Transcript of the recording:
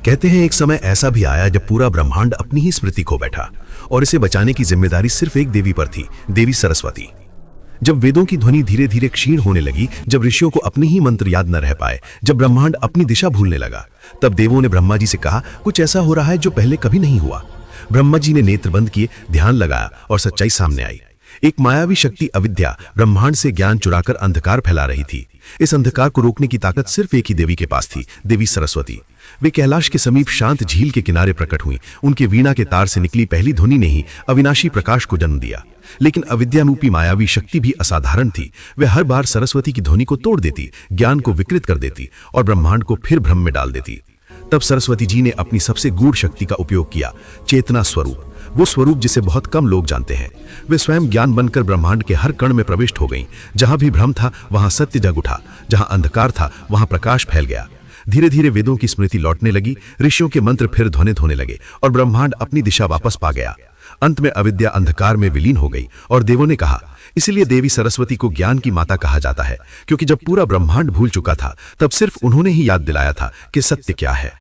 कहते हैं एक समय ऐसा भी आया जब पूरा ब्रह्मांड अपनी ही स्मृति खो बैठा और इसे बचाने की जिम्मेदारी सिर्फ एक देवी पर थी, देवी सरस्वती। जब वेदों की ध्वनि धीरे धीरे क्षीण होने लगी, जब ऋषियों को अपनी ही मंत्र याद न रह पाए, जब ब्रह्मांड अपनी दिशा भूलने लगा, तब देवों ने ब्रह्मा जी से कहा, कुछ ऐसा हो रहा है जो पहले कभी नहीं हुआ। ब्रह्मा जी ने नेत्र बंद किए, ध्यान लगाया और सच्चाई सामने आई। एक मायावी शक्ति अविद्या ब्रह्मांड से ज्ञान चुराकर अंधकार फैला रही थी। इस अंधकार को रोकने की ताकत सिर्फ एक ही देवी के पास थी, देवी सरस्वती। वे कैलाश के समीप शांत झील के किनारे प्रकट हुई। उनके वीणा के तार से निकली पहली ध्वनि ने ही अविनाशी प्रकाश को जन्म दिया। लेकिन अविद्यारूपी मायावी शक्ति भी असाधारण थी। वे हर बार सरस्वती की ध्वनि को तोड़ देती, ज्ञान को विकृत कर देती और ब्रह्मांड को फिर भ्रम में डाल देती। तब सरस्वती जी ने अपनी सबसे गूढ़ शक्ति का उपयोग किया, चेतना स्वरूप। वो स्वरूप जिसे बहुत कम लोग जानते हैं। वे स्वयं ज्ञान बनकर ब्रह्मांड के हर कण में प्रविष्ट हो गईं। जहां भी भ्रम था वहां सत्य जग उठा, जहां अंधकार था वहां प्रकाश फैल गया। धीरे धीरे वेदों की स्मृति लौटने लगी, ऋषियों के मंत्र फिर ध्वनित होने लगे और ब्रह्मांड अपनी दिशा वापस पा गया। अंत में अविद्या अंधकार में विलीन हो गई और देवों ने कहा, इसलिए देवी सरस्वती को ज्ञान की माता कहा जाता है, क्योंकि जब पूरा ब्रह्मांड भूल चुका था तब सिर्फ उन्होंने ही याद दिलाया था कि सत्य क्या है।